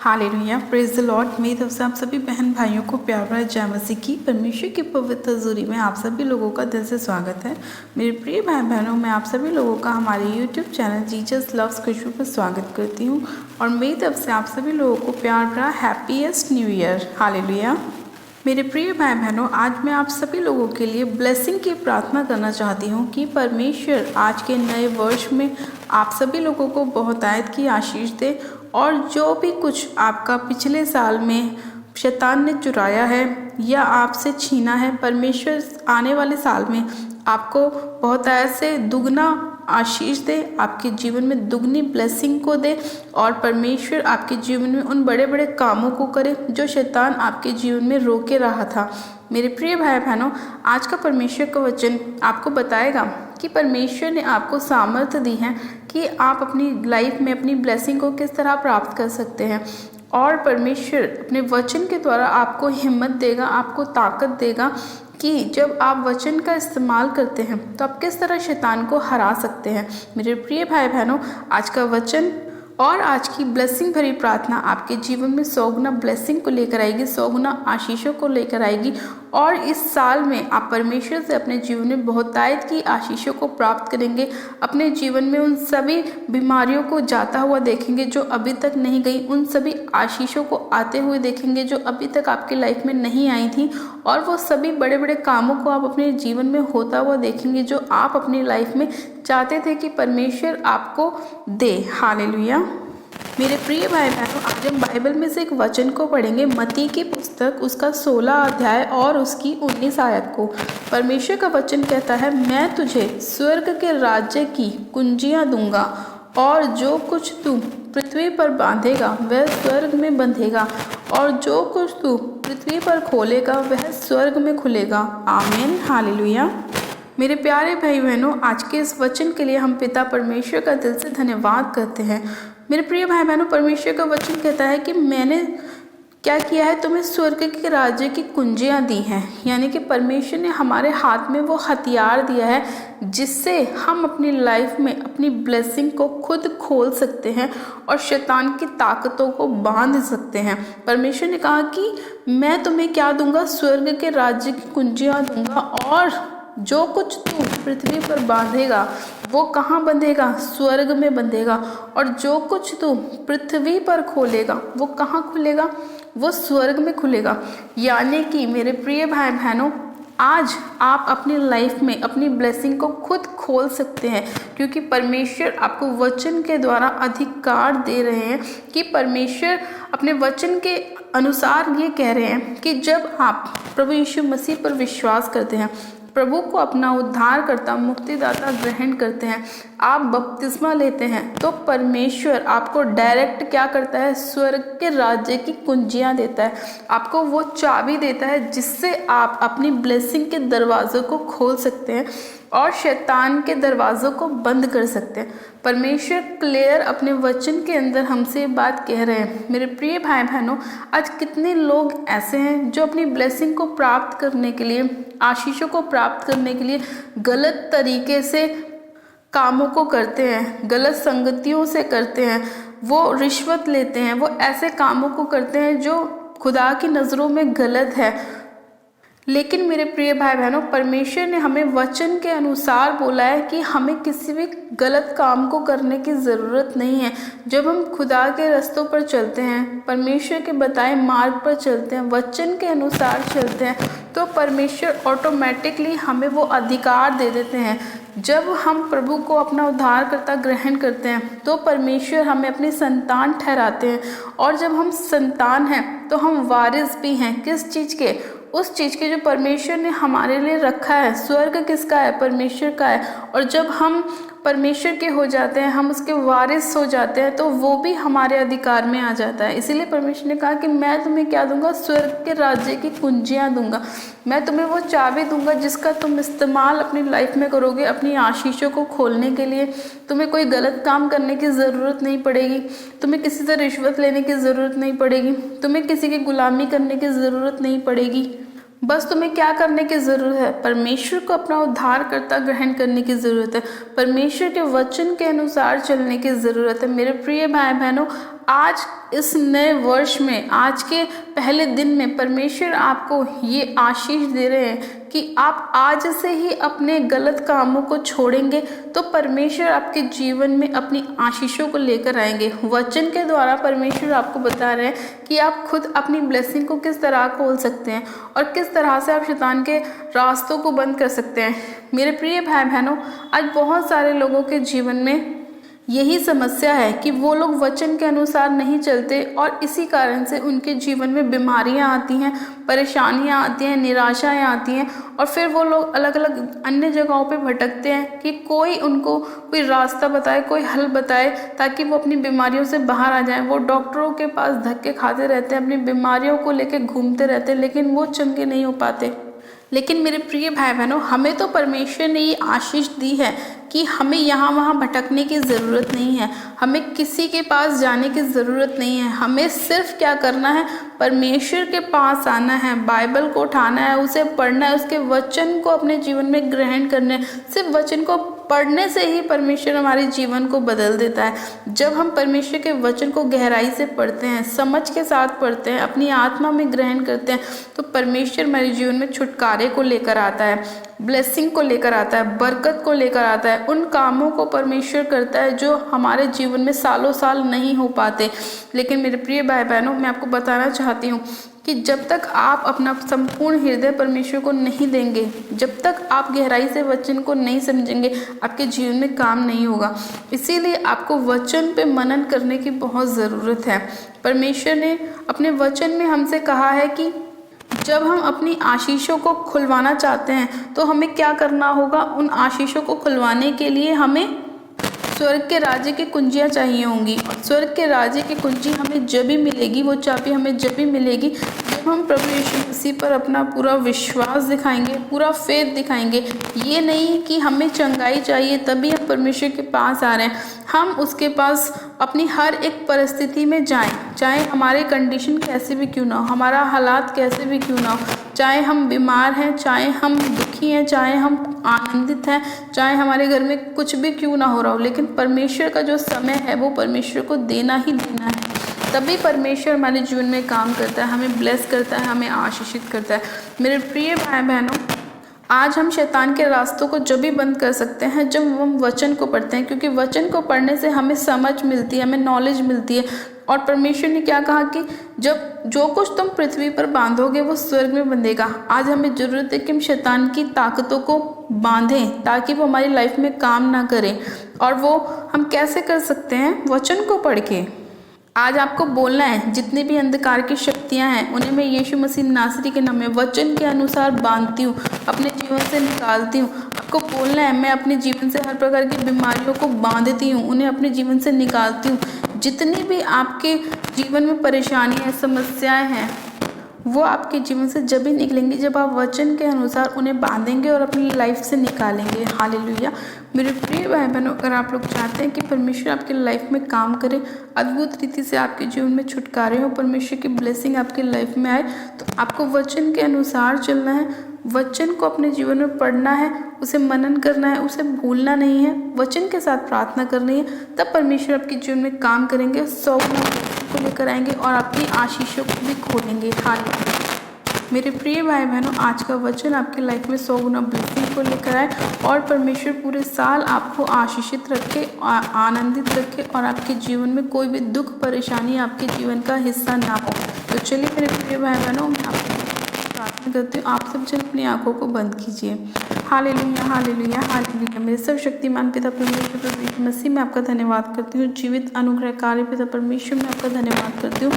Hallelujah, praise the Lord. मेरी तरफ से आप सभी बहन भाइयों को प्यार भरा जय मसीह की परमेश्वर की पवित्र हजूरी में आप सभी लोगों का दिल से स्वागत है। मेरे प्रिय भाई बहनों, मैं आप सभी लोगों का हमारे यूट्यूब चैनल जीसस लव्स खुशबू पर स्वागत करती हूँ और मेरी तरफ से आप सभी लोगों को प्यार भरा हैप्पीएस्ट न्यू ईयर। हालेलुया। मेरे प्रिय भाई बहनों, आज मैं आप सभी लोगों के लिए ब्लेसिंग की प्रार्थना करना चाहती हूँ कि परमेश्वर आज के नए वर्ष में आप सभी लोगों को बहुतायत की आशीष दे और जो भी कुछ आपका पिछले साल में शैतान ने चुराया है या आपसे छीना है, परमेश्वर आने वाले साल में आपको बहुतायत से दुगना आशीष दे, आपके जीवन में दुगनी ब्लेसिंग को दे और परमेश्वर आपके जीवन में उन बड़े बड़े कामों को करे जो शैतान आपके जीवन में रोके रहा था। मेरे प्रिय भाई बहनों, आज का परमेश्वर का वचन आपको बताएगा कि परमेश्वर ने आपको सामर्थ्य दी है कि आप अपनी लाइफ में अपनी ब्लेसिंग को किस तरह प्राप्त कर सकते हैं और परमेश्वर अपने वचन के द्वारा आपको हिम्मत देगा, आपको ताकत देगा कि जब आप वचन का इस्तेमाल करते हैं तो आप किस तरह शैतान को हरा सकते हैं। मेरे प्रिय भाई बहनों, आज का वचन और आज की ब्लेसिंग भरी प्रार्थना आपके जीवन में 100 गुना ब्लेसिंग को लेकर आएगी, 100 गुना आशीषों को लेकर आएगी और इस साल में आप परमेश्वर से अपने जीवन में बहुतायत की आशीषों को प्राप्त करेंगे। अपने जीवन में उन सभी बीमारियों को जाता हुआ देखेंगे जो अभी तक नहीं गई, उन सभी आशीषों को आते हुए देखेंगे जो अभी तक आपकी लाइफ में नहीं आई थी और वो सभी बड़े बड़े कामों को आप अपने जीवन में होता हुआ देखेंगे जो आप अपनी लाइफ में चाहते थे कि परमेश्वर आपको दे। हालेलुया। मेरे प्रिय भाई बहनों, आज हम बाइबल में से एक वचन को पढ़ेंगे, मत्ती की पुस्तक उसका 16 अध्याय और उसकी 19 आयत को। परमेश्वर का वचन कहता है, मैं तुझे स्वर्ग के राज्य की कुंजियां दूंगा और जो कुछ तू पृथ्वी पर बांधेगा वह स्वर्ग में बंधेगा और जो कुछ तू पृथ्वी पर खोलेगा वह स्वर्ग में खुलेगा। आमीन। हालेलुया। मेरे प्यारे भाई बहनों, आज के इस वचन के लिए हम पिता परमेश्वर का दिल से धन्यवाद करते हैं। मेरे प्रिय भाई बहनों, परमेश्वर का वचन कहता है कि मैंने क्या किया है, तुम्हें स्वर्ग के राज्य की कुंजियां दी हैं, यानी कि परमेश्वर ने हमारे हाथ में वो हथियार दिया है जिससे हम अपनी लाइफ में अपनी ब्लेसिंग को खुद खोल सकते हैं और शैतान की ताकतों को बांध सकते हैं। परमेश्वर ने कहा कि मैं तुम्हें क्या दूंगा, स्वर्ग के राज्य की कुंजियां दूंगा और जो कुछ तू पृथ्वी पर बांधेगा वो कहाँ बंधेगा, स्वर्ग में बंधेगा और जो कुछ तू पृथ्वी पर खोलेगा वो कहाँ खुलेगा, वो स्वर्ग में खुलेगा। यानी कि मेरे प्रिय भाई बहनों, आज आप अपनी लाइफ में अपनी ब्लेसिंग को खुद खोल सकते हैं क्योंकि परमेश्वर आपको वचन के द्वारा अधिकार दे रहे हैं कि परमेश्वर अपने वचन के अनुसार ये कह रहे हैं कि जब आप प्रभु यीशु मसीह पर विश्वास करते हैं, प्रभु को अपना उद्धारकर्ता मुक्तिदाता ग्रहण करते हैं, आप बपतिस्मा लेते हैं, तो परमेश्वर आपको डायरेक्ट क्या करता है, स्वर्ग के राज्य की कुंजियां देता है, आपको वो चाबी देता है जिससे आप अपनी ब्लेसिंग के दरवाज़ों को खोल सकते हैं और शैतान के दरवाज़ों को बंद कर सकते हैं। परमेश्वर क्लियर अपने वचन के अंदर हमसे ये बात कह रहे हैं। मेरे प्रिय भाई बहनों, आज कितने लोग ऐसे हैं जो अपनी ब्लेसिंग को प्राप्त करने के लिए, आशीषों को प्राप्त करने के लिए गलत तरीके से कामों को करते हैं, गलत संगतियों से करते हैं, वो रिश्वत लेते हैं, वो ऐसे कामों को करते हैं जो खुदा की नज़रों में गलत है। लेकिन मेरे प्रिय भाई बहनों, परमेश्वर ने हमें वचन के अनुसार बोला है कि हमें किसी भी गलत काम को करने की ज़रूरत नहीं है। जब हम खुदा के रास्तों पर चलते हैं, परमेश्वर के बताए मार्ग पर चलते हैं, वचन के अनुसार चलते हैं, तो परमेश्वर ऑटोमेटिकली हमें वो अधिकार दे देते हैं। जब हम प्रभु को अपना उद्धारकर्ता ग्रहण करते हैं तो परमेश्वर हमें अपनी संतान ठहराते हैं और जब हम संतान हैं तो हम वारिस भी हैं। किस चीज़ के? उस चीज़ के जो परमेश्वर ने हमारे लिए रखा है। स्वर्ग किसका है? परमेश्वर का है। और जब हम परमेश्वर के हो जाते हैं, हम उसके वारिस हो जाते हैं, तो वो भी हमारे अधिकार में आ जाता है। इसीलिए परमेश्वर ने कहा कि मैं तुम्हें क्या दूंगा, स्वर्ग के राज्य की कुंजियां दूंगा, मैं तुम्हें वो चाबी दूंगा जिसका तुम इस्तेमाल अपनी लाइफ में करोगे अपनी आशीषों को खोलने के लिए। तुम्हें कोई गलत काम करने की ज़रूरत नहीं पड़ेगी, तुम्हें किसी से रिश्वत लेने की ज़रूरत नहीं पड़ेगी, तुम्हें किसी की गुलामी करने की ज़रूरत नहीं पड़ेगी। बस तुम्हें क्या करने की ज़रूरत है? परमेश्वर को अपना उद्धारकर्ता ग्रहण करने की ज़रूरत है, परमेश्वर के वचन के अनुसार चलने की ज़रूरत है। मेरे प्रिय भाई बहनों, आज इस नए वर्ष में, आज के पहले दिन में परमेश्वर आपको ये आशीष दे रहे हैं कि आप आज से ही अपने गलत कामों को छोड़ेंगे तो परमेश्वर आपके जीवन में अपनी आशीषों को लेकर आएंगे। वचन के द्वारा परमेश्वर आपको बता रहे हैं कि आप खुद अपनी ब्लेसिंग को किस तरह खोल सकते हैं और किस तरह से आप शैतान के रास्तों को बंद कर सकते हैं। मेरे प्रिय भाई बहनों, आज बहुत सारे लोगों के जीवन में यही समस्या है कि वो लोग वचन के अनुसार नहीं चलते और इसी कारण से उनके जीवन में बीमारियां आती हैं, परेशानियां आती हैं, निराशाएं आती हैं और फिर वो लोग अलग अलग अन्य जगहों पे भटकते हैं कि कोई उनको कोई रास्ता बताए, कोई हल बताए ताकि वो अपनी बीमारियों से बाहर आ जाएं। वो डॉक्टरों के पास धक्के खाते रहते हैं, अपनी बीमारियों को लेकर घूमते रहते हैं, लेकिन वो चंगे नहीं हो पाते। लेकिन मेरे प्रिय भाई बहनों, हमें तो परमेश्वर ने ये आशीष दी है कि हमें यहाँ वहाँ भटकने की ज़रूरत नहीं है, हमें किसी के पास जाने की ज़रूरत नहीं है। हमें सिर्फ क्या करना है, परमेश्वर के पास आना है, बाइबल को उठाना है, उसे पढ़ना है, उसके वचन को अपने जीवन में ग्रहण करना है। सिर्फ वचन को पढ़ने से ही परमेश्वर हमारे जीवन को बदल देता है। जब हम परमेश्वर के वचन को गहराई से पढ़ते हैं, समझ के साथ पढ़ते हैं, अपनी आत्मा में ग्रहण करते हैं, तो परमेश्वर हमारे जीवन में छुटकारे को लेकर आता है, ब्लेसिंग को लेकर आता है, बरकत को लेकर आता है। उन कामों को परमेश्वर करता है जो हमारे जीवन में सालों साल नहीं हो पाते। लेकिन मेरे प्रिय भाई बहनों, मैं आपको बताना चाहती हूँ कि जब तक आप अपना संपूर्ण हृदय परमेश्वर को नहीं देंगे, जब तक आप गहराई से वचन को नहीं समझेंगे, आपके जीवन में काम नहीं होगा। इसीलिए आपको वचन पे मनन करने की बहुत ज़रूरत है। परमेश्वर ने अपने वचन में हमसे कहा है कि जब हम अपनी आशीषों को खुलवाना चाहते हैं तो हमें क्या करना होगा। उन आशीषों को खुलवाने के लिए हमें स्वर्ग के राज्य की कुंजियाँ चाहिए होंगी। और स्वर्ग के राज्य की कुंजी हमें जब भी मिलेगी, वो चाबी हमें जब भी मिलेगी जब हम प्रभु यीशु मसीह पर अपना पूरा विश्वास दिखाएंगे, पूरा फेथ दिखाएंगे। ये नहीं कि हमें चंगाई चाहिए तभी हम परमेश्वर के पास आ रहे हैं। हम उसके पास अपनी हर एक परिस्थिति में जाएं, चाहे हमारे कंडीशन कैसे भी क्यों ना हो, हमारा हालात कैसे भी क्यों ना हो, चाहे हम बीमार हैं, चाहे हम दुखी हैं, चाहे हम आनंदित हैं, चाहे हमारे घर में कुछ भी क्यों ना हो रहा हो, लेकिन परमेश्वर का जो समय है वो परमेश्वर को देना ही देना है। तभी परमेश्वर हमारे जीवन में काम करता है, हमें ब्लेस करता है, हमें आशीषित करता है। मेरे प्रिय भाई बहनों, आज हम शैतान के रास्तों को जब भी बंद कर सकते हैं जब हम वचन को पढ़ते हैं, क्योंकि वचन को पढ़ने से हमें समझ मिलती है, हमें नॉलेज मिलती है। और परमेश्वर ने क्या कहा कि जब जो कुछ तुम पृथ्वी पर बांधोगे वो स्वर्ग में बंधेगा। आज हमें ज़रूरत है कि हम शैतान की ताकतों को बांधें ताकि वो हमारी लाइफ में काम ना करें। और वो हम कैसे कर सकते हैं, वचन को पढ़ के। आज आपको बोलना है जितनी भी अंधकार की शक्तियां हैं उन्हें मैं यीशु मसीह नासरी के नाम में वचन के अनुसार बांधती हूँ, अपने जीवन से निकालती हूँ। आपको बोलना है मैं अपने जीवन से हर प्रकार की बीमारियों को बांधती हूँ, उन्हें अपने जीवन से निकालती हूँ। जितनी भी आपके जीवन में परेशानियाँ, समस्याएँ हैं वो आपके जीवन से जब भी निकलेंगी जब आप वचन के अनुसार उन्हें बांधेंगे और अपनी लाइफ से निकालेंगे। हालेलुया। मेरे प्रिय भाई बहनों, अगर आप लोग चाहते हैं कि परमेश्वर आपकी लाइफ में काम करे, अद्भुत रीति से आपके जीवन में छुटकारे हो, परमेश्वर की ब्लेसिंग आपकी लाइफ में आए, तो आपको वचन के अनुसार चलना है, वचन को अपने जीवन में पढ़ना है, उसे मनन करना है, उसे भूलना नहीं है, वचन के साथ प्रार्थना करनी है। तब परमेश्वर आपके जीवन में काम करेंगे, 100 को लेकर आएंगे और आपकी आशीषों को भी खोलेंगे। हालेलुया। मेरे प्रिय भाई बहनों, आज का वचन आपकी लाइफ में 100 गुना ब्लेसिंग को लेकर आए और परमेश्वर पूरे साल आपको आशीषित रखे, आनंदित रखे और आपके जीवन में कोई भी दुख परेशानी आपके जीवन का हिस्सा ना हो। तो चलिए मेरे प्रिय भाई बहनों, मैं आपको प्रार्थना करती हूँ, आप सब जन अपनी आंखों को बंद कीजिए। Hallelujah, hallelujah, hallelujah. मेरे सर्वशक्तिमान पिता परमेश्वर प्रभु यीशु मसीह में आपका धन्यवाद करती हूँ। जीवित अनुग्रहकारी पिता परमेश्वर में आपका धन्यवाद करती हूँ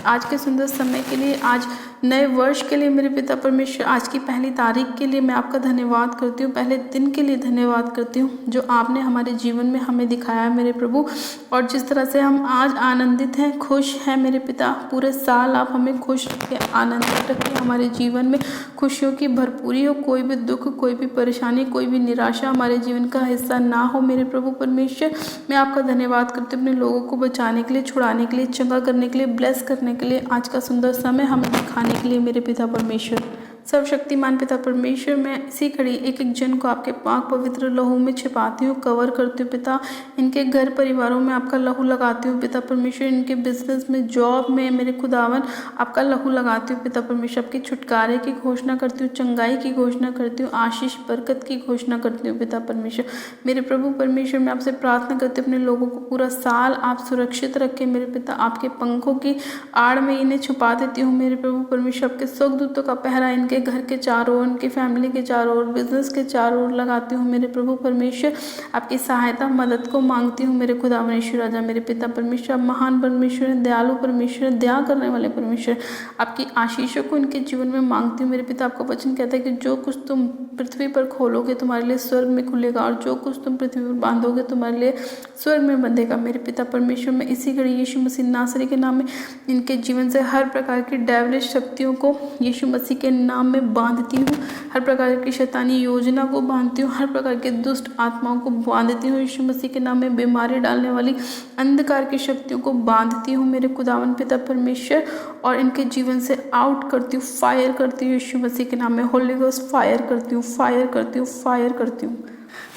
आज के सुंदर समय के लिए, आज नए वर्ष के लिए। मेरे पिता परमेश्वर, आज की पहली तारीख के लिए मैं आपका धन्यवाद करती हूँ, पहले दिन के लिए धन्यवाद करती हूँ जो आपने हमारे जीवन में हमें दिखाया है मेरे प्रभु। और जिस तरह से हम आज आनंदित हैं, खुश हैं मेरे पिता, पूरे साल आप हमें खुश रखें, आनंदित रखें, हमारे जीवन में खुशियों की भरपूरी हो, कोई भी दुख, कोई भी परेशानी, कोई भी निराशा हमारे जीवन का हिस्सा ना हो मेरे प्रभु परमेश्वर। मैं आपका धन्यवाद करती हूँ अपने लोगों को बचाने के लिए, छुड़ाने के लिए, चंगा करने के लिए, ब्लेस करने के लिए, आज का सुंदर समय हमें दिखाने के लिए मेरे पिता परमेश्वर। सर्वशक्तिमान पिता परमेश्वर, मैं इसी घड़ी एक एक जन को आपके पाक पवित्र लहू में छिपाती हूँ, कवर करती हूँ पिता। इनके घर परिवारों में आपका लहू लगाती हूँ पिता परमेश्वर। इनके बिजनेस में, जॉब में मेरे खुदावन आपका लहू लगाती हूँ पिता परमेश्वर। आपके छुटकारे की घोषणा करती हूँ, चंगाई की घोषणा करती हूँ, आशीष बरकत की घोषणा करती हूँ पिता परमेश्वर। मेरे प्रभु परमेश्वर, मैं आपसे प्रार्थना करती हूँ, अपने लोगों को पूरा साल आप सुरक्षित रखें मेरे पिता। आपके पंखों की आड़ में इन्हें छुपा देती हूँ मेरे प्रभु परमेश्वर। आपके स्वर्गदूतों का पहरा इनके घर के चारों ओर, इनकी फैमिली के चारों ओर, बिजनेस के चारों ओर लगाती हूँ मेरे प्रभु परमेश्वर। आपकी सहायता मदद को मांगती हूँ मेरे खुदावन यीशु राजा। मेरे पिता परमेश्वर, आप महान परमेश्वर हैं, दयालु परमेश्वर हैं, दया करने वाले परमेश्वर। आपकी आशीषों को इनके जीवन में मांगती हूँ मेरे पिता। आपका वचन कहता है कि जो कुछ तुम पृथ्वी पर खोलोगे तुम्हारे लिए स्वर्ग में खुलेगा, और जो कुछ तुम पृथ्वी पर बांधोगे तुम्हारे लिए स्वर्ग में बंधेगा मेरे पिता परमेश्वर। मैं इसी घड़ी यीशु मसीह नासरी के नाम में इनके जीवन से हर प्रकार की डेविलिश शक्तियों को यीशु मसीह के नाम में बांधती हूँ। हर प्रकार की शैतानी योजना को बांधती हूँ, हर प्रकार के दुष्ट आत्माओं को बांधती हूँ यीशु मसीह के नाम में। बीमारी डालने वाली अंधकार की शक्तियों को बांधती हूँ मेरे खुदावन पिता परमेश्वर, और इनके जीवन से आउट करती हूँ, फायर करती हूँ यीशु मसीह के नाम में। होली गोस्ट फायर करती हूँ, फायर करती हूँ, फायर करती हूँ।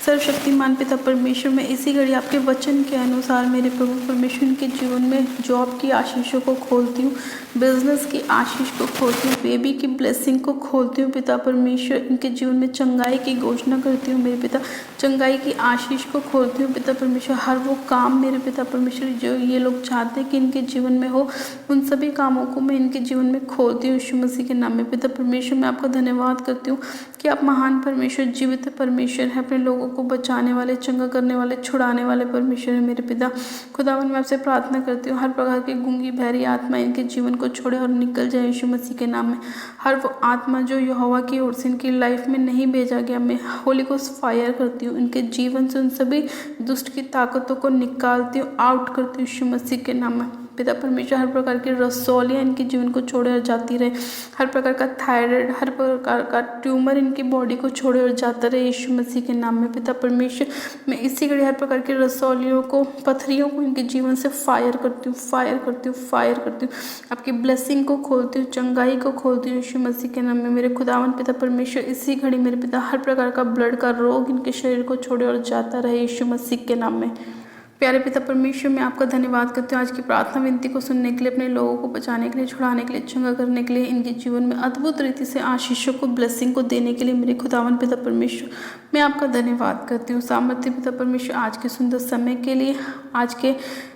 सर्वशक्तिमान पिता परमेश्वर, मैं इसी घड़ी आपके वचन के अनुसार मेरे प्रभु परमेश्वर के जीवन में जॉब की आशीषों को खोलती हूँ, बिजनेस की आशीष को खोलती हूँ, बेबी की ब्लेसिंग को खोलती हूँ पिता परमेश्वर। इनके जीवन में चंगाई की घोषणा करती हूँ मेरे पिता, चंगाई की आशीष को खोलती हूँ पिता परमेश्वर। हर वो काम मेरे पिता परमेश्वर जो ये लोग चाहते हैं कि इनके जीवन में हो, उन सभी कामों को मैं इनके जीवन में खोलती हूँ यीशु मसीह के नाम में। पिता परमेश्वर, मैं आपका धन्यवाद करती हूँ कि आप महान परमेश्वर, जीवित परमेश्वर है, अपने लोगों को बचाने वाले, चंगा करने वाले, छुड़ाने वाले परमेश्वर है मेरे पिता। खुदावन, मैं आपसे प्रार्थना करती हूँ, हर प्रकार की गूंगी बहरी आत्मा इनके जीवन को छोड़े और निकल जाए यीशु मसीह के नाम में। हर वो आत्मा जो यहोवा की ओर से इनकी लाइफ में नहीं भेजा गया, मैं होली गोस्ट फायर करती हूँ। इनके जीवन से उन सभी दुष्ट की ताकतों को निकालती हूँ, आउट करती हूँ यीशु मसीह के नाम में। पिता परमेश्वर, हर प्रकार की रसौलियाँ इनके जीवन को छोड़े और जाती रहे। हर प्रकार का थायराइड, हर प्रकार का ट्यूमर इनकी बॉडी को छोड़े और जाता रहे यीशु मसीह के नाम में। पिता परमेश्वर, मैं इसी घड़ी हर प्रकार की रसौलियों को, पथरियों को इनके जीवन से फायर करती हूँ, फायर करती हूँ, फायर करती हूँ। आपकी ब्लेसिंग को खोलती हूँ, चंगाई को खोलती हूँ यीशु मसीह के नाम में। मेरे खुदावन पिता परमेश्वर, इसी घड़ी मेरे पिता हर प्रकार का ब्लड का रोग इनके शरीर को छोड़े और जाता रहे यीशु मसीह के नाम में। प्यारे पिता परमेश्वर, मैं आपका धन्यवाद करती हूँ आज की प्रार्थना विनती को सुनने के लिए, अपने लोगों को बचाने के लिए, छुड़ाने के लिए, चंगा करने के लिए, इनके जीवन में अद्भुत रीति से आशीषों को, ब्लेसिंग को देने के लिए मेरे खुदावन पिता परमेश्वर, मैं आपका धन्यवाद करती हूँ। सामर्थ्य पिता परमेश्वर, आज के सुंदर समय के लिए, आज के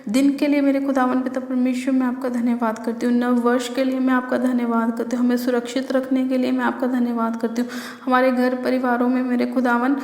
दिन के लिए मेरे खुदावन पिता परमेश्वर, मैं आपका धन्यवाद करती हूँ। नव वर्ष के लिए मैं आपका धन्यवाद करती हूँ। हमें सुरक्षित रखने के लिए मैं आपका धन्यवाद करती हूँ। हमारे घर परिवारों में मेरे खुदावन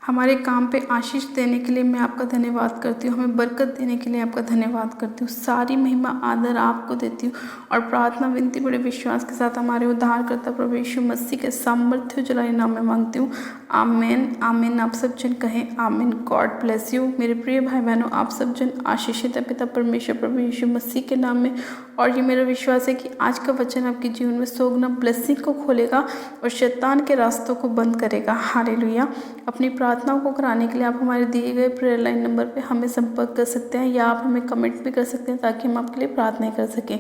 हमारे काम पे आशीष देने के लिए मैं आपका धन्यवाद करती हूँ। हमें बरकत देने के लिए आपका धन्यवाद करती हूँ। सारी महिमा आदर आपको देती हूँ और प्रार्थना विनती बड़े विश्वास के साथ हमारे उद्धारकर्ता प्रभु यीशु मसीह के सामर्थ्य जलाए नाम में मांगती हूँ। आमीन, आमीन। आप सब जन कहें आमीन। God bless you. मेरे प्रिय भाई बहनों, आप सब जन आशीषित है पिता परमेश्वर प्रभु यीशु मसीह के नाम में। और ये मेरा विश्वास है कि आज का वचन आपके जीवन में सोगना ब्लेसिंग को खोलेगा और शैतान के रास्तों को बंद करेगा। हालेलुया। अपनी प्रार्थनाओं को कराने के लिए आप हमारे दिए गए प्रेयर लाइन नंबर पे हमें संपर्क कर सकते हैं, या आप हमें कमेंट भी कर सकते हैं ताकि हम आपके लिए प्रार्थनाएं कर सकें।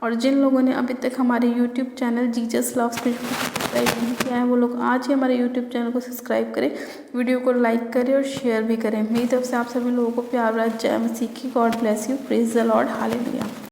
और जिन लोगों ने अभी तक हमारे यूट्यूब चैनल जीसस लव्स को सब्सक्राइब नहीं किया है, वो लोग आज ही हमारे यूट्यूब चैनल को सब्सक्राइब करें, वीडियो को लाइक करें और शेयर भी करें। मेरी तरफ से आप सभी लोगों को प्यार भरा जय मसीह की। God bless you. Praise the Lord. Hallelujah.